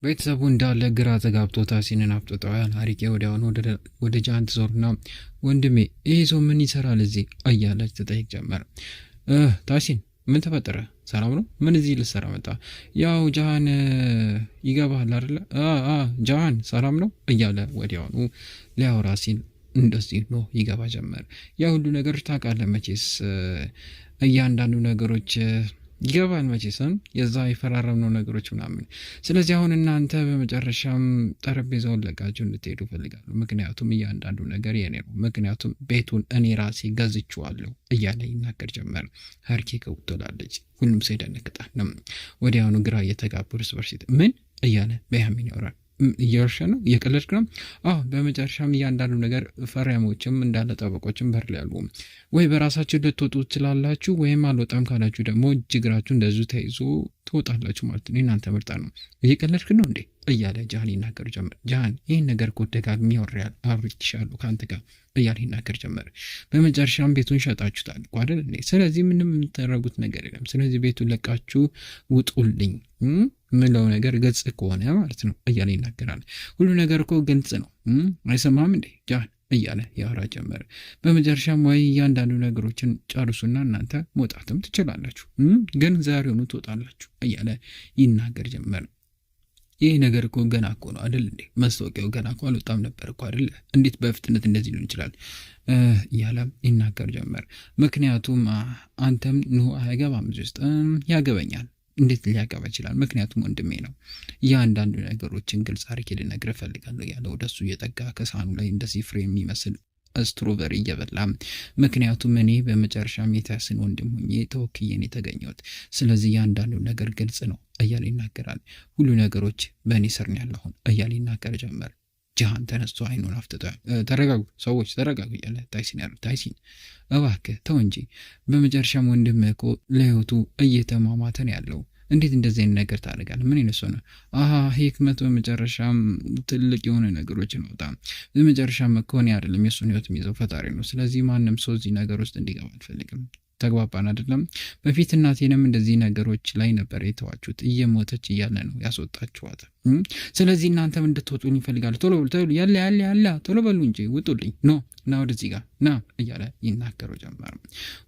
ቤተሰቡ እንዳለ ግራ ተጋብቶ ታሲንን አፍጥጠዋል። ሀሪቄ ወዲያውኑ ወደ ጃን ትዞርና ወንድሜ ይህ ሰው ምን ይሰራል እዚህ እያለች ትጠይቅ ጀመር። ታሲን ምን ተፈጠረ? ሰላም ነው? ምን እዚህ ልሰራ መጣ? ያው ጃን ይገባል አይደለ? ጃን ሰላም ነው እያለ ወዲያውኑ ሊያወራ ሲል እንደዚህ ነው ይገባ ጀመር። ያ ሁሉ ነገሮች ታውቃለህ መቼስ እያንዳንዱ ነገሮች ይገባል መቼስም የዛ የፈራረምነው ነገሮች ምናምን። ስለዚህ አሁን እናንተ በመጨረሻም ጠረጴዛውን ለቃችሁ እንድትሄዱ እፈልጋለሁ። ምክንያቱም እያንዳንዱ ነገር የኔ ነው። ምክንያቱም ቤቱን እኔ ራሴ ገዝቼዋለሁ እያለ ይናገር ጀመር። ሀርኬ ከውቶላለች። ሁሉም ሰው ይደነግጣል። ወዲያውኑ ግራ እየተጋቡ እርስ በርስ ምን እያለ በያሚን ያወራል። እየወርሸ ነው እየቀለድክ ነው? በመጨረሻም እያንዳንዱ ነገር ፈራሚዎችም እንዳለ ጠበቆችም በር ላይ ያሉ ወይ በራሳችሁ ልትወጡ ትችላላችሁ፣ ወይም አልወጣም ካላችሁ ደግሞ እጅግራችሁ እንደዚሁ ተይዞ ትወጣላችሁ ማለት ነው። እናንተ ምርጫ ነው። እየቀለድክ ነው እንዴ እያለ ጃን ይናገር ጀመር። ጃን ይህን ነገር እኮ ደጋግሜ አውርቼሻለሁ ከአንተ ጋር እያለ ይናገር ጀመር። በመጨረሻም ቤቱን ሸጣችሁታል እኮ አይደል እንዴ? ስለዚህ ምንም የምታደርጉት ነገር የለም። ስለዚህ ቤቱን ለቃችሁ ውጡልኝ ምለው ነገር ግልጽ ከሆነ ማለት ነው እያለ ይናገራል። ሁሉ ነገር እኮ ግልጽ ነው። አይሰማም እንዴ ጃን እያለ ያወራ ጀመር። በመጨረሻም ወይ እያንዳንዱ ነገሮችን ጨርሱና እናንተ መውጣትም ትችላላችሁ፣ ግን ዛሬውኑ ትወጣላችሁ እያለ ይናገር ጀመር። ይህ ነገር እኮ ገና እኮ ነው አይደል እንዴ? ማስታወቂያው ገና እኮ አልወጣም ነበር እኮ አይደል? እንዴት በፍጥነት እንደዚህ ሊሆን ይችላል እያለ ይናገር ጀመር። ምክንያቱም አንተም ነው አይገባም ውስጥ ያገበኛል። እንዴት ሊያገባ ይችላል? ምክንያቱም ወንድሜ ነው። እያንዳንዱ ነገሮችን ግልጽ አድርጌ ልነግርህ እፈልጋለሁ ያለ ወደሱ እየጠጋ ከሳህኑ ላይ እንደዚህ ፍሬ የሚመስል ስትሮበሪ እየበላ ምክንያቱም እኔ በመጨረሻም የታስን ወንድም ሆኜ ተወክዬን የተገኘሁት፣ ስለዚህ እያንዳንዱ ነገር ግልጽ ነው እያለ ይናገራል። ሁሉ ነገሮች በእኔ ስር ነው ያለሁ እያለ ይናገር ጀመር። ጃን ተነስቶ አይኑን አፍጥጦ ተረጋጉ ሰዎች ተረጋጉ እያለ ታይሲን እባክህ ተው እንጂ በመጨረሻም ወንድምህ እኮ ለህይወቱ እየተማማተን ያለው እንዴት እንደዚህ አይነት ነገር ታደርጋለህ? ምን ይነሱ ነው? ሂክመት በመጨረሻም ትልቅ የሆነ ነገሮችን ወጣ። በመጨረሻም እኮ እኔ አይደለም የሱን ህይወት የሚይዘው ፈጣሪ ነው። ስለዚህ ማንም ሰው እዚህ ነገር ውስጥ እንዲገባ አልፈልግም። ተግባባን አይደለም? በፊት እናቴንም እንደዚህ ነገሮች ላይ ነበር የተዋችሁት። እየሞተች እያለ ነው ያስወጣችኋት። ስለዚህ እናንተም እንድትወጡልኝ ይፈልጋል። ቶሎ በሉ ያለ ቶሎ በሉ እንጂ ውጡልኝ። ና ወደዚህ ጋር ና እያለ ይናገረው ጀመር።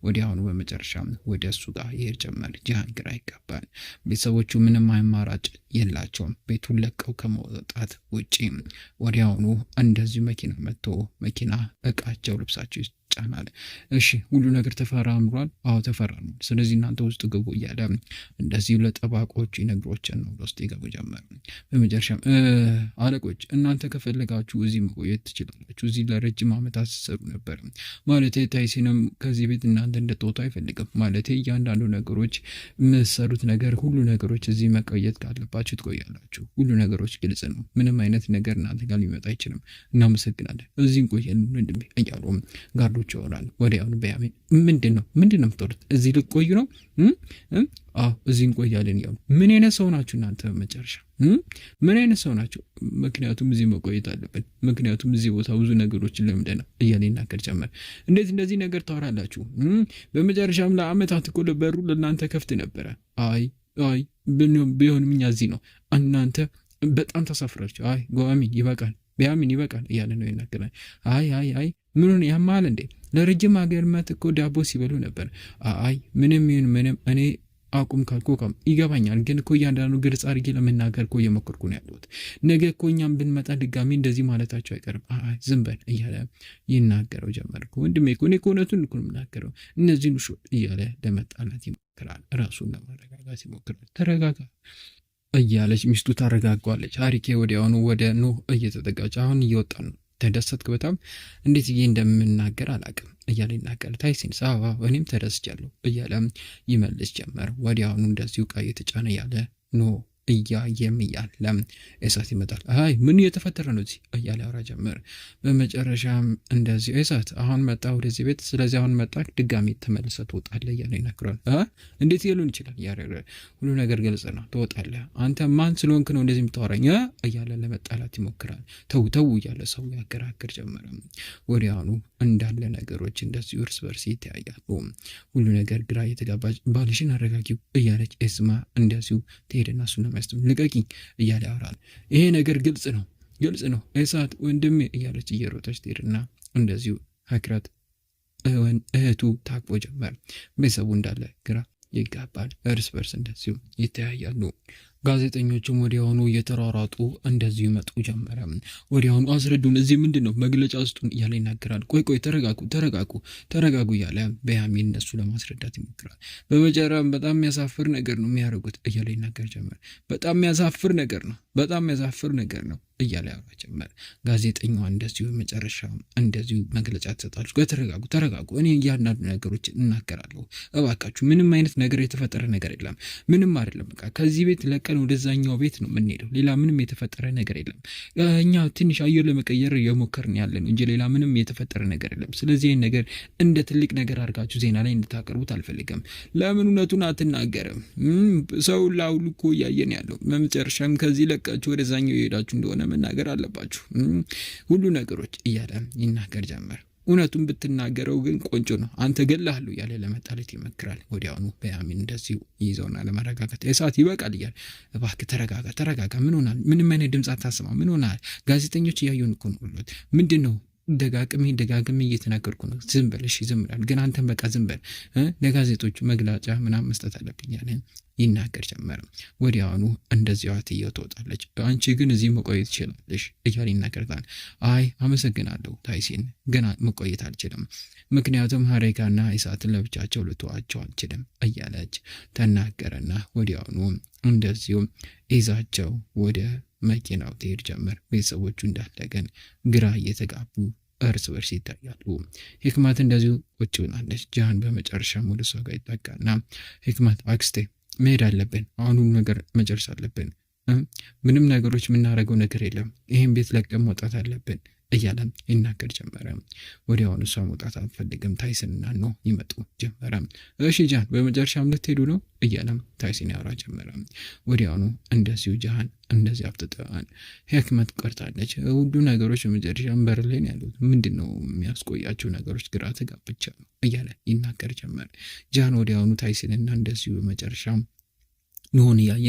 ወዲያውኑ በመጨረሻም ወደ እሱ ጋር ይሄድ ጀመር። ጃን ግራ ይጋባል። ቤተሰቦቹ ምንም አማራጭ የላቸውም ቤቱን ለቀው ከመውጣት ውጪ። ወዲያውኑ እንደዚሁ መኪና መጥቶ መኪና እቃቸው ልብሳቸው ይጫናል። እሺ ሁሉ ነገር ተፈራምሯል? አዎ ተፈራምሯል። ስለዚህ እናንተ ውስጥ ግቡ እያለ እንደዚህ ለጠባቆቹ ይነግሮችን ነው ውስጥ ይገቡ ጀመር። በመጨረሻም አለቆች እናንተ ከፈለጋችሁ እዚህ መቆየት ትችላላችሁ። እዚህ ለረጅም ዓመታት ሲሰሩ ነበር። ማለት ታይሲንም ከዚህ ቤት እናንተ እንድትወጡ አይፈልግም። ማለት እያንዳንዱ ነገሮች የምትሰሩት ነገር ሁሉ ነገሮች እዚህ መቆየት ካለባችሁ ትቆያላችሁ። ሁሉ ነገሮች ግልጽ ነው። ምንም አይነት ነገር እናንተ ጋር ሊመጣ አይችልም። እናመሰግናለን። እዚህ እንቆየን ወንድሜ እያሉ ጋርዶች ይወራል። ወዲያውኑ በያሚን ምንድነው የምትወሩት? እዚህ ልቆዩ ነው? እዚህ እንቆያለን። ያው ምን አይነት ሰው ናችሁ እናንተ? በመጨረሻ ምን አይነት ሰው ናቸው? ምክንያቱም እዚህ መቆየት አለብን። ምክንያቱም እዚህ ቦታ ብዙ ነገሮችን ለምደናል እያለ ይናገር ጀመር። እንዴት እንደዚህ ነገር ታወራላችሁ? በመጨረሻም ለአመታት እኮ በሩ ለእናንተ ከፍት ነበረ። አይ ቢሆንም እኛ እዚህ ነው። እናንተ በጣም ተሳፍራችሁ። ቢያሚን ይበቃል እያለ ነው ይናገራል። አይ ምኑን ያማል እንዴ? ለረጅም ሀገርመት እኮ ዳቦ ሲበሉ ነበር። ምንም ይሁን ምንም እኔ አቁም ካልኩ ይገባኛል። ግን እኮ እያንዳንዱ ግልጽ አድርጌ ለመናገር እኮ እየሞከርኩ ነው ያለሁት። ነገ እኮ እኛም ብንመጣ ድጋሚ እንደዚህ ማለታቸው አይቀርም። ዝም በል እያለ ይናገረው ጀመር። ወንድሜ እኮ እኔ እውነቱን እኮ ነው የምናገረው። እነዚህን ውሾ እያለ ለመጣላት ይሞክራል። ራሱን ለማረጋጋት ይሞክራል። ተረጋጋ እያለች ሚስቱ ታረጋጓለች። ሀሪኬ ወዲያውኑ ወደ ኖህ እየተጠጋች አሁን እየወጣ ነው። ተደሰትክ በጣም? እንዴት እንደምናገር አላውቅም እያለ ይናገራል። ታይሲን እኔም ተደስቻለሁ እያለ ይመልስ ጀመር። ወዲያውኑ እንደዚሁ ዕቃ እየተጫነ ያለ ኖህ እያየም እያለ እሳት ይመጣል። ምን እየተፈጠረ ነው እዚህ እያለ ያወራ ጀመር። በመጨረሻም እንደዚህ እሳት አሁን መጣ ወደዚህ ቤት፣ ስለዚህ አሁን መጣ ድጋሚ ተመልሰህ ትወጣለህ እያለ ይናገራል። እንዴት ይሉን ይችላል? ሁሉ ነገር ግልጽ ነው። ትወጣለህ። አንተ ማን ስለሆንክ ነው እንደዚህ የምታወራኝ? እያለ ለመጣላት ይሞክራል። ተው እያለ ሰው ያገራግር ጀመረ። ወዲያውኑ እንዳለ ነገሮች እንደዚሁ እርስ በርስ ይተያያሉ። ሁሉ ነገር ግራ እየተጋባች ባልሽን አረጋጊው እያለች ኤስማ እንደዚሁ ትሄድና እሱን ሚስቱም ልቀቂኝ እያለ ያወራል። ይሄ ነገር ግልጽ ነው እሳት ወንድሜ እያለች እየሮጠች ትሄድና እንደዚሁ ሀክራት እህቱ ታቅፎ ጀመር። ቤተሰቡ እንዳለ ግራ ይጋባል። እርስ በርስ እንደዚሁ ይተያያሉ። ጋዜጠኞቹም ወዲያውኑ እየተሯሯጡ እንደዚሁ ይመጡ ጀመረ። ወዲያውኑ አስረዱን፣ እዚህ ምንድን ነው መግለጫ ስጡን እያለ ይናገራል። ቆይ ተረጋጉ እያለ በያሚን እነሱ ለማስረዳት ይሞክራል። በመጨረሻም በጣም የሚያሳፍር ነገር ነው የሚያደርጉት እያለ ይናገር ጀመር። በጣም የሚያሳፍር ነገር ነው እያለ ያወራ ጀመር። ጋዜጠኛዋ እንደዚሁ መጨረሻ እንደዚሁ መግለጫ ትሰጣለች። ተረጋጉ፣ እኔ እያንዳንዱ ነገሮች እናገራለሁ እባካችሁ። ምንም አይነት ነገር የተፈጠረ ነገር የለም፣ ምንም አይደለም። በቃ ከዚህ ቤት ለቀን ወደዛኛው ቤት ነው የምንሄደው። ሌላ ምንም የተፈጠረ ነገር የለም። እኛ ትንሽ አየር ለመቀየር እየሞከርን ያለን እንጂ ሌላ ምንም የተፈጠረ ነገር የለም። ስለዚህ ይህን ነገር እንደ ትልቅ ነገር አድርጋችሁ ዜና ላይ እንድታቀርቡት አልፈልግም። ለምን እውነቱን አትናገርም? ሰው ላውሉ እኮ እያየን ያለው። በመጨረሻም ከዚህ ለቃችሁ ወደዛኛው የሄዳችሁ እንደሆነ መናገር አለባችሁ ሁሉ ነገሮች እያለ ይናገር ጀመር። እውነቱን ብትናገረው ግን ቆንጆ ነው፣ አንተ ገላሃሉ እያለ ለመጣለት ይመክራል። ወዲያውኑ በያሚን እንደዚሁ ይዘውና ለማረጋጋት እሳት ይበቃል እያለ እባክህ ተረጋጋ፣ ምን ሆናል? ምንም አይነት ድምፅ አታስማ፣ ምን ሆናል? ጋዜጠኞች እያዩን እኮ ነው ብሎት ምንድን ነው ደጋግሜ እየተናገርኩ ነው። ዝም በል እሺ፣ ዝም ብላል። ግን አንተም በቃ ዝም በል፣ ለጋዜጦቹ መግለጫ ምናምን መስጠት አለብኝ ያለ ይናገር ጀመረ። ወዲያውኑ እንደዚያው አትየው ትወጣለች። አንቺ ግን እዚህ መቆየት ትችላለሽ እያለ ይናገርታል። አይ አመሰግናለሁ ታይሲን፣ ግን መቆየት አልችልም፣ ምክንያቱም ሀሬካና ኢሳትን ለብቻቸው ልተዋቸው አልችልም እያለች ተናገረና ወዲያውኑ እንደዚሁ ይዛቸው ወደ መኪናው ትሄድ ጀመር። ቤተሰቦቹ እንዳለ ግን ግራ እየተጋቡ እርስ በርስ ይታያሉ። ሂክማት እንደዚሁ ቁጭ ብላለች። ጃን በመጨረሻም ወደ እሷ ጋር ይጠጋና ሂክማት አክስቴ መሄድ አለብን፣ አሁኑ ነገር መጨረስ አለብን፣ ምንም ነገሮች የምናደርገው ነገር የለም፣ ይህን ቤት ለቀን መውጣት አለብን እያለ ይናገር ጀመረ። ወዲያውኑ እሷ መውጣት አትፈልግም። ታይስንና ነው ይመጡ ጀመረ። እሺ ጃን በመጨረሻም ልትሄዱ ነው እያለም ታይስን ያወራ ጀመረ። ወዲያውኑ እንደዚሁ ጃን እንደዚህ አፍጥጠዋል። ሂክመት ቀርታለች። ሁሉ ነገሮች በመጨረሻም በር ላይ ያሉት ምንድን ነው የሚያስቆያቸው ነገሮች ግራ ተጋብቻ ነው እያለ ይናገር ጀመረ። ጃን ወዲያውኑ ታይስንና እንደዚሁ በመጨረሻም ንሆን እያየ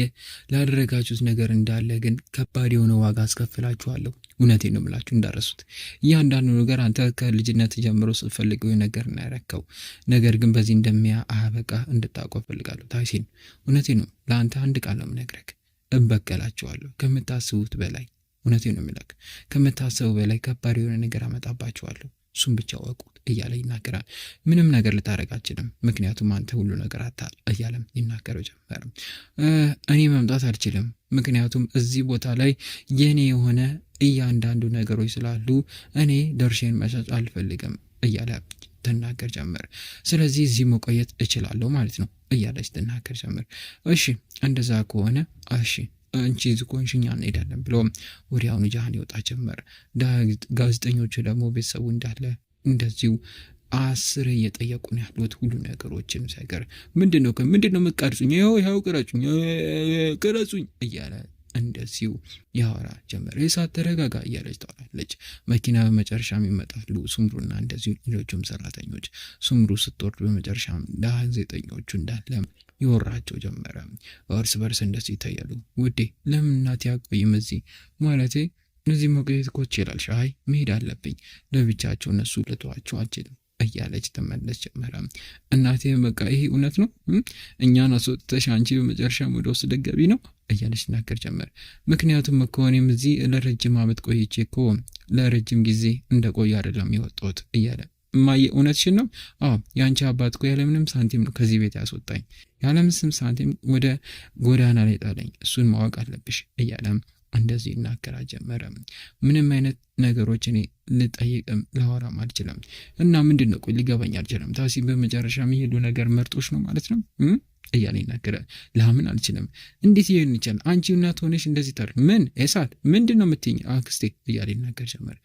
ላደረጋችሁት ነገር እንዳለ ግን ከባድ የሆነ ዋጋ አስከፍላችኋለሁ። እውነቴን ነው የምላችሁ እንዳረሱት። እያንዳንዱ ነገር አንተ ከልጅነት ጀምሮ ስትፈልገው ነገር ነው ያረከው። ነገር ግን በዚህ እንደሚያ አበቃ እንድታውቀው ፈልጋለሁ ታይሲን። እውነቴን ነው፣ ለአንተ አንድ ቃል ነው የምነግርህ። እበቀላችኋለሁ ከምታስቡት በላይ። እውነቴን ነው የሚላክ ከምታስቡ በላይ ከባድ የሆነ ነገር አመጣባችኋለሁ። እሱም ብቻ ወቁት እያለ ይናገራል። ምንም ነገር ልታረግ አልችልም፣ ምክንያቱም አንተ ሁሉ ነገር አታል እያለም ይናገረው ጀመረ። እኔ መምጣት አልችልም፣ ምክንያቱም እዚህ ቦታ ላይ የኔ የሆነ እያንዳንዱ ነገሮች ስላሉ እኔ ደርሼን መሸጥ አልፈልግም እያለ ትናገር ጀመር። ስለዚህ እዚህ መቆየት እችላለሁ ማለት ነው እያለች ትናገር ጀመር። እሺ እንደዛ ከሆነ እሺ አንቺ ዝኮንሽኛ እንሄዳለን ብሎ ወዲያውኑ ጃሃን ይወጣ ጀመር። ጋዜጠኞቹ ደግሞ ቤተሰቡ እንዳለ እንደዚሁ 10 እየጠየቁ ነው ያሉት ሁሉ ነገሮችን ሳይቀር። ምንድነው መቃርጹኝ? ይኸው ቅረጹኝ እያለ እንደዚሁ ያወራ ጀመረ። እሳት ተረጋጋ እያለች ታወራለች። መኪና በመጨረሻም ይመጣሉ ሱምሩና እንደዚሁ ሌሎችም ሰራተኞች። ሱምሩ ስትወርድ በመጨረሻም ጋዜጠኞቹ እንዳለ ይወራቸው ጀመረ። እርስ በርስ እንደዚህ ይታያሉ። ውዴ ለምን እናቴ አቆይም እዚህ ማለቴ እነዚህ መቆየት እኮ ይችላል። አይ መሄድ አለብኝ፣ ለብቻቸው እነሱ ልተዋቸው አልችልም እያለች ተመለስ ጀመረ። እናቴ በቃ ይሄ እውነት ነው እኛን አስወጥተሽ አንቺ በመጨረሻ ወደ ውስጥ ደገቢ ነው እያለች ናገር ጀመር። ምክንያቱም እኮ እኔም እዚህ ለረጅም ዓመት ቆይቼ እኮ ለረጅም ጊዜ እንደቆየ አይደለም የወጣሁት እያለ ማየ እውነትሽን ነው? አዎ ያንቺ አባት እኮ ያለምንም ሳንቲም ነው ከዚህ ቤት ያስወጣኝ፣ ያለምንም ሳንቲም ወደ ጎዳና ላይ ጣለኝ፣ እሱን ማወቅ አለብሽ እያለም እንደዚህ ይናገራ ጀመረ። ምንም አይነት ነገሮች እኔ ልጠይቅም ላወራም አልችልም እና ምንድነው ቆይ ሊገባኝ አልችልም። ታሲ በመጨረሻ የሚሄዱ ነገር መርጦሽ ነው ማለት ነው እያለ ይናገራል። ላምን አልችልም። እንዴት ይሄን ይችላል? አንቺ እናት ሆነሽ እንደዚህ ታር ምን እሳት ምንድነው የምትይኝ አክስቴ እያለ ይናገር ጀመር።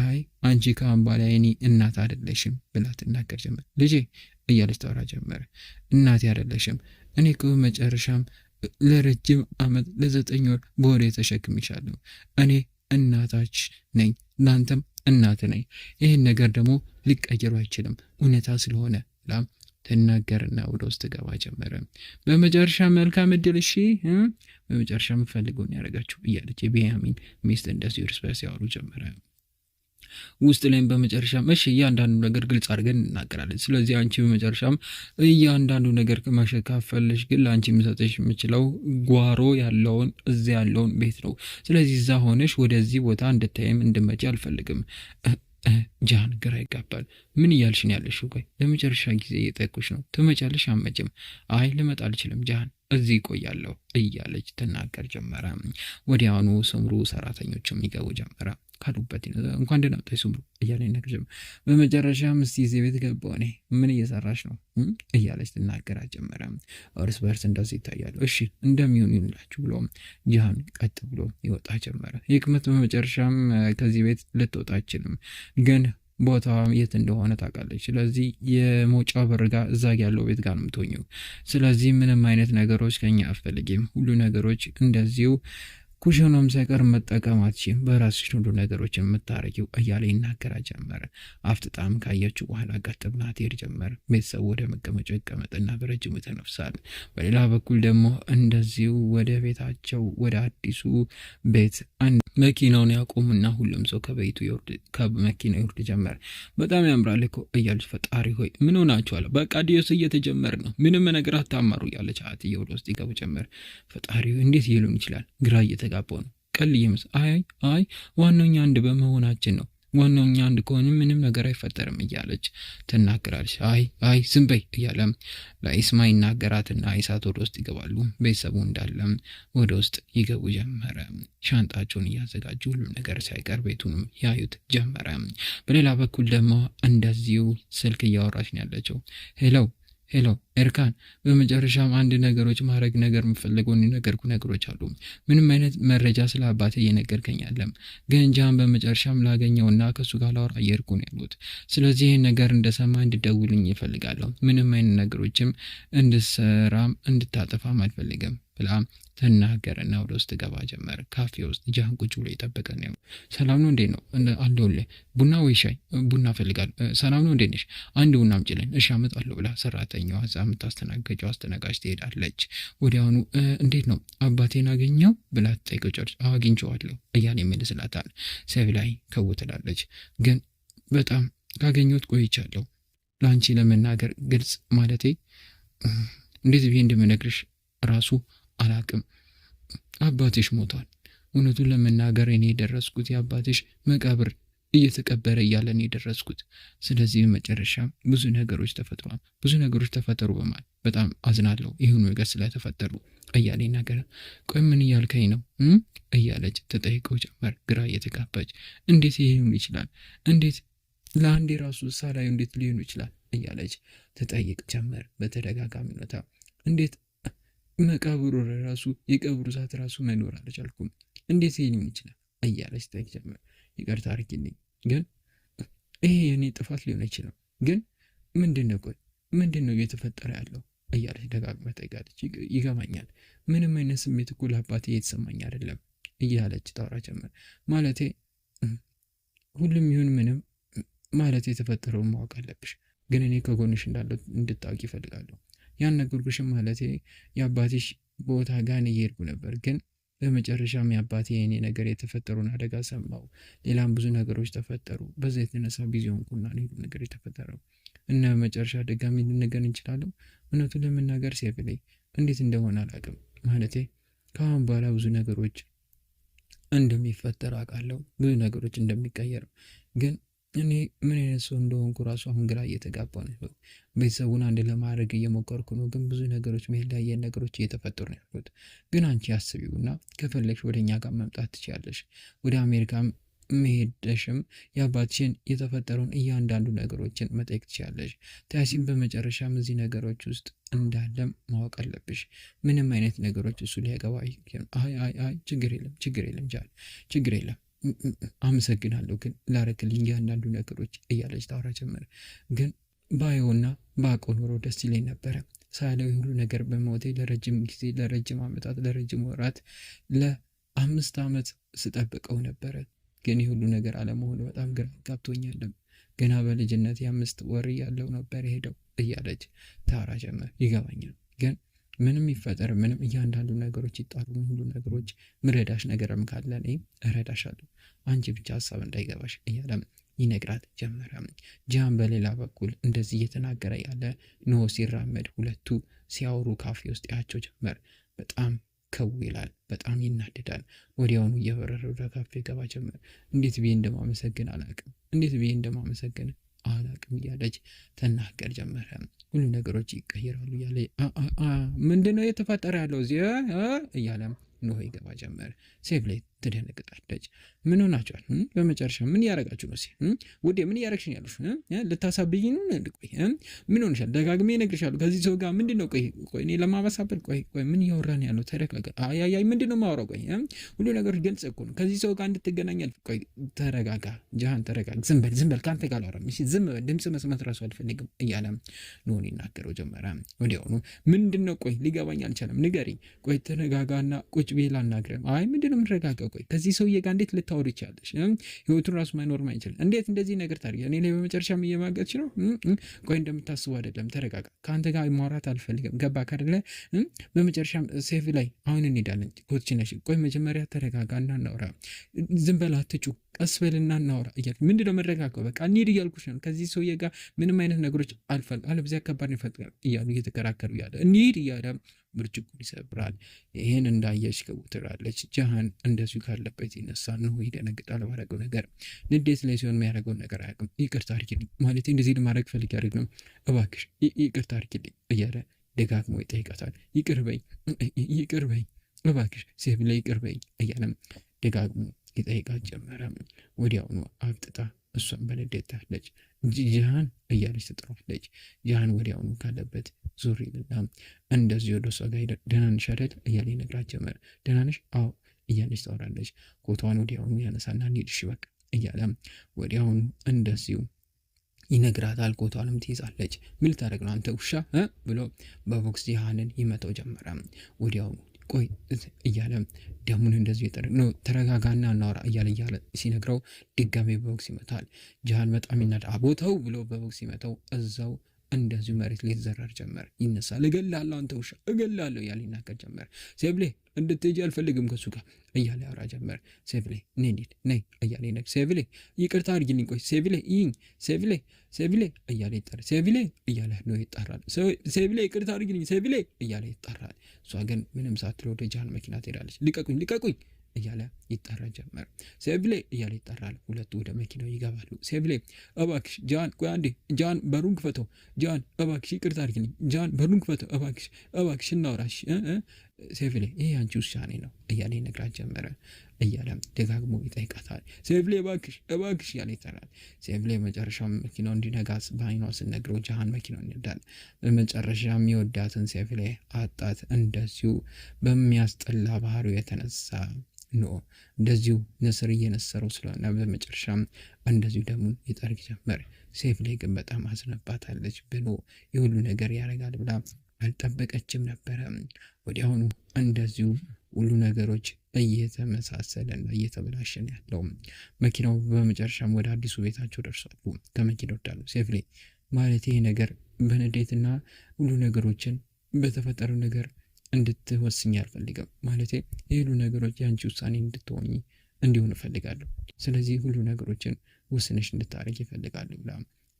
አይ አንቺ ከአምባላ እኔ እናት አይደለሽም ብላ ትናገር ጀመር። ልጄ እያለች ታወራ ጀመር። እናቴ አይደለሽም፣ እኔ ከመጨረሻም ለረጅም ዓመት ለ9 ወር በወሬ ተሸክምሻለሁ። እኔ እናታች ነኝ፣ እናንተም እናት ነኝ። ይህን ነገር ደግሞ ሊቀየሩ አይችልም እውነታ ስለሆነ ትናገርና ወደ ውስጥ ገባ ጀመረ። በመጨረሻ መልካም እድል እሺ፣ በመጨረሻ የምፈልገውን ያደረጋችሁ እያለች የቢንያሚን ሚስት እንደዚህ እርስ በርስ ያወሩ ጀመረ። ውስጥ ላይም በመጨረሻም እሺ እያንዳንዱ ነገር ግልጽ አድርገን እናገራለን። ስለዚህ አንቺ በመጨረሻም እያንዳንዱ ነገር ካፈለሽ ግን ለአንቺ የምሰጠሽ የምችለው ጓሮ ያለውን እዚያ ያለውን ቤት ነው። ስለዚህ እዛ ሆነሽ ወደዚህ ቦታ እንድታይም እንድመጪ አልፈልግም። ጃን ግራ ይጋባል። ምን እያልሽ ነው ያለሽው? ቆይ ለመጨረሻ ጊዜ እየጠየኩሽ ነው። ትመጫለሽ አትመጭም? አይ ልመጣ አልችልም ጃን እዚህ ቆያለሁ እያለች ትናገር ጀመረ። ወዲያውኑ ስምሩ ሰራተኞችም ይገቡ ጀመረ። ካሉበት እንኳን ደህና መጣሽ ስምሩ እያለ ነገር ጀመረ። በመጨረሻም እስቲ እዚህ ቤት ገባሁ እኔ ምን እየሰራሽ ነው እያለች ትናገር ጀመረ። እርስ በርስ እንደዚህ ይታያሉ። እሺ እንደሚሆን ይሁንላችሁ ብሎ ጃን ቀጥ ብሎ ይወጣ ጀመረ። ህክመት በመጨረሻም ከዚህ ቤት ልትወጣ አችልም ግን ቦታ የት እንደሆነ ታውቃለች። ስለዚህ የመውጫ በር ጋር እዛ ያለው ቤት ጋር ነው የምትሆኚው። ስለዚህ ምንም አይነት ነገሮች ከኛ አትፈልጊም። ሁሉ ነገሮች እንደዚሁ ኩሽናም ሳይቀር መጠቀም አትችይም። በራስሽ ሁሉ ነገሮችን የምታረጊው እያለ ይናገራ ጀመረ። አፍጥጣም ካየችው በኋላ ቀጥ ብላ ትሄድ ጀመረ። ቤተሰቡ ወደ መቀመጫው ይቀመጥና በረጅሙ ተነፍሳል። በሌላ በኩል ደግሞ እንደዚሁ ወደ ቤታቸው ወደ አዲሱ ቤት መኪናውን ያቆሙና ሁሉም ሰው ከመኪናው ይወርድ ጀመር። በጣም ያምራል እኮ እያለች ፈጣሪ ሆይ ምን ሆናችኋል? በቃ ዲዮስ እየተጀመረ ነው፣ ምንም ነገር አታማሩ እያለች አትዬ ወደ ውስጥ ይገቡ ጀመር። ፈጣሪ ሆይ እንዴት ይሉን ይችላል? ግራ እየተጋባው ነው። ቀል እየመስ አይ ዋናኛ አንድ በመሆናችን ነው። ዋናኛ አንድ ከሆነ ምንም ነገር አይፈጠርም እያለች ትናገራለች። አይ ዝም በይ እያለ ለኢስማ ይናገራትና ኢሳት ወደ ውስጥ ይገባሉ። ቤተሰቡ እንዳለም ወደ ውስጥ ይገቡ ጀመረ። ሻንጣቸውን እያዘጋጁ ሁሉም ነገር ሳይቀር ቤቱንም ያዩት ጀመረ። በሌላ በኩል ደግሞ እንደዚሁ ስልክ እያወራች ነው ያለችው። ሄሎ ኤርካን፣ በመጨረሻም አንድ ነገሮች ማድረግ ነገር የምፈልገውን የነገርኩ ነገሮች አሉ። ምንም አይነት መረጃ ስለ አባቴ እየነገርከኝ አለም፣ ግን ጃን በመጨረሻም ላገኘውና ከሱ ጋር ላወራ እየሄድኩ ነው ያሉት። ስለዚህ ይህን ነገር እንደሰማ እንድደውልኝ ይፈልጋለሁ። ምንም አይነት ነገሮችም እንድሰራም እንድታጠፋም አልፈልግም ብላ ተናገረና ወደ ውስጥ ገባ ጀመረ። ካፌ ውስጥ ጃን ቁጭ ብሎ እየጠበቀ ነው። ሰላም ነው እንዴት ነው አለሁልህ። ቡና ወይ ሻይ? ቡና እፈልጋለሁ። ሰላም ነው እንዴት ነሽ? አንድ ቡና አምጪልኝ። እሺ አመጣለሁ ብላ ሰራተኛዋ እዛ የምታስተናግደው አስተናጋጅ ትሄዳለች። ወዲያውኑ እንዴት ነው አባቴን አገኘው ብላ ትጠይቀው ጨርስ አግኝቼዋለሁ እያለ ይመልስላታል። ሰብ ላይ ከውትላለች። ግን በጣም ካገኘሁት ቆይቻለሁ። ለአንቺ ለመናገር ግልጽ ማለቴ እንዴት ብዬ እንደምነግርሽ ራሱ አላቅም። አባትሽ ሞቷል። እውነቱን ለመናገር እኔ የደረስኩት የአባትሽ መቃብር እየተቀበረ እያለን የደረስኩት። ስለዚህ መጨረሻ ብዙ ነገሮች ተፈጥሯል። ብዙ ነገሮች ተፈጠሩ በማለት በጣም አዝናለሁ ይሁን ነገር ስለተፈጠሩ እያለ ነገር። ቆይ ምን እያልከኝ ነው እያለች ተጠይቀው ጀመር ግራ እየተጋባች። እንዴት ሊሆን ይችላል? እንዴት ለአንዴ ራሱ ሳላዩ እንዴት ሊሆን ይችላል እያለች ተጠይቅ ጀመር በተደጋጋሚ ሁኔታ። እንዴት መቃብሩ ራሱ የቀብሩ ሰዓት ራሱ መኖር አልቻልኩም፣ እንዴት ሊሆን ይችላል እያለች ጠይቅ ጀመር። ይቅርታ አድርጊልኝ፣ ግን ይሄ የኔ ጥፋት ሊሆን አይችልም። ግን ምንድነው እየተፈጠረ ያለው እያለች ደጋግማ ጠይቃለች። ይገባኛል፣ ምንም አይነት ስሜት እኮ ለአባቴ እየተሰማኝ አይደለም እያለች ታወራ ጀመር። ማለቴ ሁሉም ይሁን ምንም ማለት የተፈጠረውን ማወቅ አለብሽ፣ ግን እኔ ከጎንሽ እንዳለው እንድታውቂ ይፈልጋለሁ። ያን ነገርኩሽም ማለቴ የአባትሽ ቦታ ጋር እየሄድኩ ነበር፣ ግን በመጨረሻም የአባቴ የኔ ነገር የተፈጠሩን አደጋ ሰማው። ሌላም ብዙ ነገሮች ተፈጠሩ። በዛ የተነሳ ቢዚ ሆንኩና ሌሉ ነገር የተፈጠረው እና በመጨረሻ ድጋሚ ልንገር እንችላለን። እውነቱን ለመናገር ሲያብለኝ እንዴት እንደሆነ አላውቅም። ማለቴ ከአሁን በኋላ ብዙ ነገሮች እንደሚፈጠር አውቃለሁ፣ ብዙ ነገሮች እንደሚቀየሩ። ግን እኔ ምን አይነት ሰው እንደሆንኩ ራሱ አሁን ግራ እየተጋባሁ ነው። ቤተሰቡን አንድ ለማድረግ እየሞከርኩ ነው፣ ግን ብዙ ነገሮች መለያየ ነገሮች እየተፈጠሩ ነው ያሉት። ግን አንቺ አስቢውና ከፈለግሽ ወደ እኛ ጋር መምጣት ትችያለሽ። ወደ አሜሪካ መሄደሽም የአባትሽን የተፈጠረውን እያንዳንዱ ነገሮችን መጠየቅ ትችያለሽ። ታሲም በመጨረሻም እዚህ ነገሮች ውስጥ እንዳለም ማወቅ አለብሽ። ምንም አይነት ነገሮች እሱ ሊያገባ አይ ችግር የለም ጃል ችግር የለም አመሰግናለሁ ግን ላረክልኝ እያንዳንዱ ነገሮች እያለች ታወራ ጀመረ። ግን ባየውና ባውቀው ኖሮ ደስ ይለኝ ነበረ። ሳለው ሁሉ ነገር በሞቴ ለረጅም ጊዜ ለረጅም ዓመታት ለረጅም ወራት ለ5 ዓመት ስጠብቀው ነበረ። ግን ሁሉ ነገር አለመሆኑ በጣም ግራ ጋብቶኛል። ገና በልጅነት የ5 ወር ያለው ነበር ሄደው እያለች ታወራ ጀመር። ይገባኛል ግን ምንም ይፈጠር ምንም እያንዳንዱ ነገሮች ይጣሉ ሁሉ ነገሮች ምረዳሽ ነገርም ካለ እኔ እረዳሻለሁ አንቺ ብቻ ሀሳብ እንዳይገባሽ እያለም ይነግራት ጀመረ። ጃን በሌላ በኩል እንደዚህ እየተናገረ ያለ ኖ ሲራመድ ሁለቱ ሲያወሩ ካፌ ውስጥ ያቸው ጀመር። በጣም ከው ይላል፣ በጣም ይናደዳል። ወዲያውኑ እየበረረ ወደ ካፌ ገባ ጀመር። እንዴት ብዬ እንደማመሰግን አላቅም፣ እንዴት ብዬ እንደማመሰግን አላቅም እያለች ተናገር ጀመረ። ሁሉ ነገሮች ይቀየራሉ እያለ ምንድነው የተፈጠረ ያለው እዚህ እያለ ኖህ ይገባ ጀመር። ሴፍ ላይ ትደነግጣለች። ምን ሆናችኋል? በመጨረሻ ምን ያረጋችሁ ነው? ውዴ ምን ያረግሽኝ ያሉሽ? ልታሳብይኝ ነው? ቆይ ምን ሆነሻል? ደጋግሜ እነግርሻለሁ ከዚህ ሰው ጋር ምንድነው? ቆይ እኔ ለማበሳበል ቆይ ምን እያወራን ያለው? ተረጋጋ። አይ ምንድነው የማወራው? ቆይ ሁሉ ነገሮች ግልጽ እኮ ነው። ከዚህ ሰው ጋር እንድትገናኝ ቆይ ተረጋጋ። ጃሃን ተረጋጋ። ዝም በል ካንተ ጋር አላወራም። እሺ ዝም በል። ድምጽ መስማት ራሱ አልፈልግም እያለ ኖህ ይናገረው ጀመረ። ወዲያውኑ ምንድነው? ቆይ ሊገባኝ አልቻለም። ንገሪኝ። ቆይ ተረጋጋና ቁጭ ብዬ ላናግረም። አይ ምንድነው የምትረጋጋው? ቆይ ከዚህ ሰውዬ ጋር እንዴት ልታወሪ ይቻለሽ? ህይወቱን ራሱ ማይኖር ማይችል እንዴት እንደዚህ ነገር ታደርጊ? እኔ ላይ በመጨረሻም እየማገጥሽ ነው። ቆይ እንደምታስቡ አይደለም። ተረጋጋ። ከአንተ ጋር ማውራት አልፈልግም። ገባ ካደለ በመጨረሻም ሴፍ ላይ አሁን እንሄዳለን። ኮች ነሽ። ቆይ መጀመሪያ ተረጋጋ እና እናውራ። ዝም በል አትጩ፣ ቀስ በልና እናውራ እያልኩ ምንድነው መረጋጋው? በቃ እንሂድ እያልኩሽ ነው። ከዚህ ሰውዬ ጋር ምንም አይነት ነገሮች አልፈልግ አለበዚያ ከባድ ይፈጥራል እያሉ እየተከራከሩ ያለ እንሂድ እያለ ብርጭቆን ይሰብራል። ይህን እንዳየች ከቡትራለች። ጃሃን እንደዚሁ ካለበት ይነሳ ነው ይደነግጣል። ባረገው ነገር ንዴት ላይ ሲሆን የሚያደርገው ነገር አያውቅም። ይቅርታ አድርጊልኝ ማለት እንደዚህ ለማድረግ ፈልግ ያደርግ ነው። እባክሽ ይቅርታ አድርጊልኝ እያለ ደጋግሞ ይጠይቃታል። ይቅር በይ እባክሽ ሴፍ ላይ ይቅር በይ እያለም ደጋግሞ ይጠይቃት ጀመረ። ወዲያውኑ አብጥጣ እሷን በንዴት ታለች። ጃሃን እያለች ትጥሯለች። ጃሃን ወዲያውኑ ካለበት ዞር ይልና እንደዚህ ወደ እሷ ጋር ደህና ነሽ አይደል እያለ ይነግራት ጀመር። ደህና ነሽ? አዎ እያለች ታወራለች። ኮቷን ወዲያውኑ ያነሳና እንሂድ እሺ በቃ እያለ ወዲያውኑ እንደዚሁ ይነግራታል። ኮቷንም ትይዛለች። ምን ልታደርግ ነው አንተ ውሻ ብሎ በቦክስ ጃሃንን ይመታው ጀመረ። ወዲያውኑ ቆይ እያለ ደሙን እንደዚህ ይጠርግ ነው። ተረጋጋና እናውራ እያለ ሲነግረው ድጋሜ በቦክስ ይመታል። ጃሃን በጣም ይናዳ ቦታው ብሎ በቦክስ ይመታው። እዛው እንደዚሁ መሬት ላይ ተዘረር ጀመር። ይነሳል። እገላለሁ አንተ ውሻ እገላለሁ እያለ ይናገር ጀመር። ሴብሌ እንድትሄጂ አልፈልግም ከሱ ጋር እያለ ያወራ ጀመር። ሴብሌ ነይ እያለ ይነግር። ሴብሌ ይቅርታ አድርጊልኝ፣ ቆይ ሴብሌ ይኝ ሴብሌ እያለ ይጠራል። ሴብሌ እያለ ነው ይጠራል። ሴብሌ ይቅርታ አድርጊልኝ ሴብሌ እያለ ይጠራል። እሷ ግን ምንም ሳትለው ወደ ጃሃን መኪና ትሄዳለች። ልቀቁኝ እያለ ይጠራ ጀመር። ሴብሌ እያለ ይጠራል። ሁለቱ ወደ መኪናው ይገባሉ። ሴብሌ እባክሽ ጃሃን ቆይ አንዴ ጃሃን በሩን ክፈተው፣ ጃሃን እባክሽ ይቅርታ አድርጊልኝ፣ ጃሃን በሩን ክፈተው እባክሽ እናውራሽ። ሴብሌ ይሄ አንቺ ውሳኔ ነው እያለ ይነግራት ጀመረ። እያለ ደጋግሞ ይጠይቃታል። ሴብሌ እባክሽ እያለ ይጠራል። ሴብሌ መጨረሻም መኪናው እንዲነጋስ በአይኗ ስነግረው ጃሃን መኪናውን ይነዳል። በመጨረሻ የሚወዳትን ሴብሌ አጣት። እንደዚሁ በሚያስጠላ ባህሪው የተነሳ እንደዚሁ ንስር እየነሰረው ስለሆነ በመጨረሻም እንደዚሁ ደሙን ይጠርግ ጀመር። ሴብሌ ግን በጣም አዝነባታለች። ብሎ የሁሉ ነገር ያደርጋል ብላ አልጠበቀችም ነበረ። ወዲያውኑ እንደዚሁ ሁሉ ነገሮች እየተመሳሰለና እየተበላሸን ያለው መኪናው በመጨረሻም ወደ አዲሱ ቤታቸው ደርሷሉ። ከመኪናው ወዳሉ ሴብሌ ማለት ይሄ ነገር በንዴትና ሁሉ ነገሮችን በተፈጠሩ ነገር እንድትወስኝ አልፈልግም። ማለት የሁሉ ነገሮች የአንቺ ውሳኔ እንድትሆኝ እንዲሆን እፈልጋለሁ። ስለዚህ ሁሉ ነገሮችን ውስንሽ እንድታረግ ይፈልጋሉ ብላ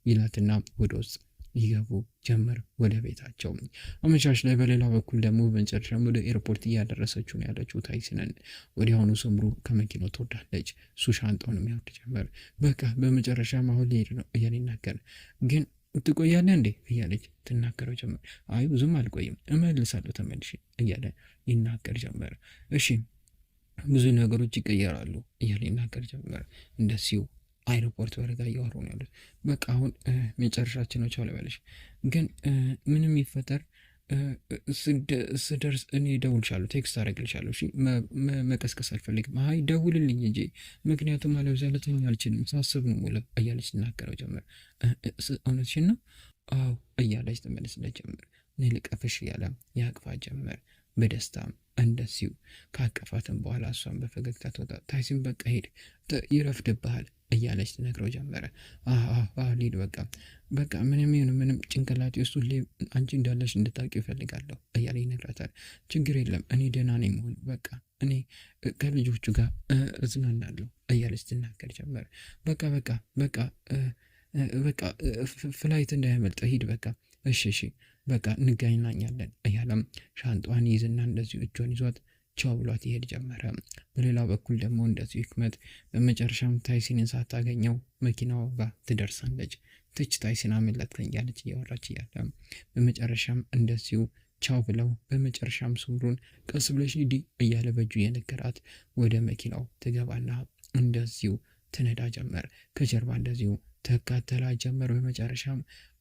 ይላትና ወደ ውስጥ ይገቡ ጀመር ወደ ቤታቸው። አመሻሽ ላይ በሌላ በኩል ደግሞ በመጨረሻም ወደ ኤርፖርት እያደረሰችው ነው ያለችው ታይሲንን። ወዲያውኑ ሰምሩ ከመኪናው ትወርዳለች። እሱ ሻንጣውን የሚያወርድ ጀመር። በቃ በመጨረሻም አሁን ሊሄድ ነው እያለ ይናገር። ግን ትቆያለህ እንዴ እያለች ትናገረው ጀመር። አይ ብዙም አልቆይም እመልሳለሁ ተመልሼ እያለ ይናገር ጀመር። እሺ ብዙ ነገሮች ይቀየራሉ እያለ ይናገር ጀመር። እንደዚሁ አይሮፖርት ወረጋ እያወሩ ነው ያሉት። በቃ አሁን መጨረሻችን ነው ቻው ልበልሽ፣ ግን ምንም ይፈጠር ስደርስ እኔ ደውልሻለሁ፣ ቴክስት አደርግልሻለሁ። እሺ መቀስቀስ አልፈልግም። አይ ደውልልኝ እንጂ ምክንያቱም አለበለዚያ ልተኛ አልችልም፣ ሳስብ ነው ሙሉ እያለች ትናገረው ጀመር። እውነትሽን ነው? አዎ እያለች ትመልስለት ጀመር። እኔ ልቀፍሽ እያለ ያቅፋት ጀመር በደስታም እንደዚሁ ካቀፋትም በኋላ እሷን በፈገግታ ትወጣ። ታይሲን በቃ ሄድ ይረፍድብሃል እያለች ትነግረው ጀመረ። ሊድ በቃ ምንም ይሁን ምንም ጭንቅላቴ ውስጥ ሁሌ አንቺ እንዳለሽ እንድታውቂው ይፈልጋለሁ እያለ ይነግራታል። ችግር የለም እኔ ደህና ነኝ መሆን በቃ እኔ ከልጆቹ ጋር እዝናናለሁ እያለች ትናገር ጀመረ። በቃ ፍላይት እንዳያመልጠ ሂድ በቃ እሺ በቃ እንገናኛለን እያለም ሻንጧን ይዝና እንደዚሁ እጇን ይዟት ቻው ብሏት ይሄድ ጀመረ። በሌላ በኩል ደግሞ እንደዚሁ ህክመት በመጨረሻም ታይሲንን ሳታገኘው መኪናው ጋር ትደርሳለች። ትች ታይሲን አመለጥከኝ እያለች እያወራች እያለ በመጨረሻም እንደዚሁ ቻው ብለው በመጨረሻም ሱምሩን ቀስ ብለሽ ሂዲ እያለ በእጁ የነገራት ወደ መኪናው ትገባና እንደዚሁ ትነዳ ጀመር። ከጀርባ እንደዚሁ ተካተላ ጀመር። በመጨረሻም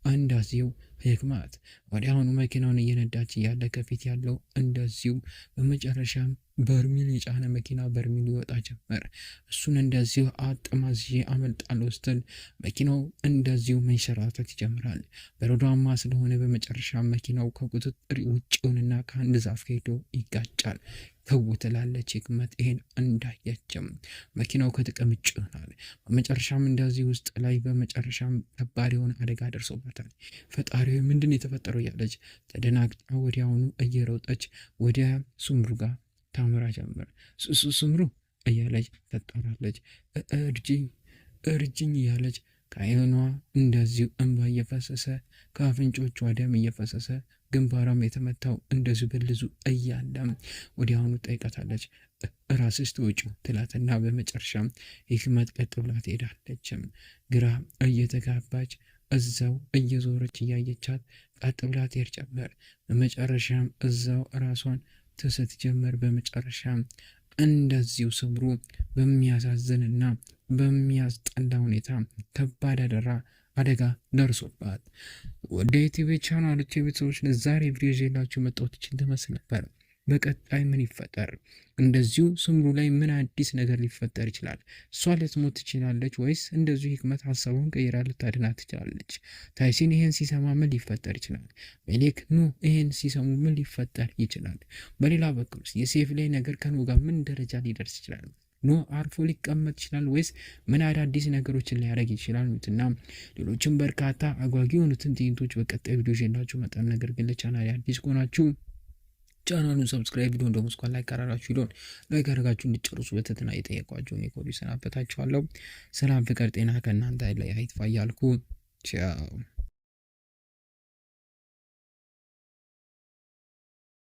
እንደዚሁ ህክመት ወዲያውኑ መኪናውን እየነዳች እያለ ከፊት ያለው እንደዚሁ በመጨረሻም በርሚል የጫነ መኪና በርሚል ይወጣ ጀመር። እሱን እንደዚሁ አጠማዝዤ አመልጣለሁ ስትል መኪናው እንደዚሁ መንሸራተት ይጀምራል። በረዷማ ስለሆነ በመጨረሻ መኪናው ከቁጥጥር ውጭውንና ከአንድ ዛፍ ሄዶ ይጋጫል። ትላለች ህክመት ይሄን እንዳየችም መኪናው ከጥቅም ውጭ ይሆናል። በመጨረሻም እንደዚህ ውስጥ ላይ በመጨረሻም ከባድ የሆነ አደጋ ደርሶበታል። ፈጣሪ ምንድን የተፈጠረው እያለች ተደናግጣ ወዲያውኑ እየሮጠች ወደ ሱምሩ ጋር ታምራ ጀመር። ሱምሩ እያለች ተጣራለች። እርጅኝ እያለች ከአይኗ እንደዚሁ እንባ እየፈሰሰ ከአፍንጮቿ ደም እየፈሰሰ ግንባሯም የተመታው እንደዚሁ በልዙ እያለም ወዲያውኑ ጠይቃታለች። ራስሽ ትወጪው ትላትና በመጨረሻም ህክመት ቀጥ ብላ ትሄዳለችም። ግራ እየተጋባች እዛው እየዞረች እያየቻት ቀጥ ብላ ትሄድ ጀመር። በመጨረሻም እዛው ራሷን ትስት ጀመር። በመጨረሻም እንደዚሁ ሱምሩ በሚያሳዝንና በሚያስጠላ ሁኔታ ከባድ አደጋ ደርሶባት ወደ ዩቲዩብ ቻናሎች የቤተሰቦች ዛሬ ቪዲዮ ይዤላችሁ መጣሁት። ትመስል ነበር። በቀጣይ ምን ይፈጠር? እንደዚሁ ሱምሩ ላይ ምን አዲስ ነገር ሊፈጠር ይችላል? እሷ ልትሞት ትችላለች ወይስ እንደዚሁ ህክመት ሀሳቡን ቀይራ ልታድናት ትችላለች? ታይሲን ይሄን ሲሰማ ምን ሊፈጠር ይችላል? ሜሌክ ይሄን ሲሰሙ ምን ሊፈጠር ይችላል? በሌላ በኩል የሴፍ ላይ ነገር ከኑ ጋር ምን ደረጃ ሊደርስ ይችላል? አርፎ ሊቀመጥ ይችላል ወይስ ምን አዳዲስ ነገሮችን ሊያደርግ ይችላል? እና ሌሎችም በርካታ አጓጊ የሆኑትን ትዕይንቶች በቀጣይ ቪዲዮ ይዤላችሁ መጣን። ነገር ግን ለቻናል አዲስ ከሆናችሁ ቻናሉን ሰብስክራይብ፣ ቪዲዮን ደግሞ ስኳን ላይክ አራራችሁ ቪዲዮን ላይክ አድርጋችሁ እንድትጨርሱ በትህትና እየጠየኳችሁን የኮዱ ሰናበታችኋለሁ። ሰላም፣ ፍቅር፣ ጤና ከእናንተ ላይ አይጥፋ እያልኩ ቻው።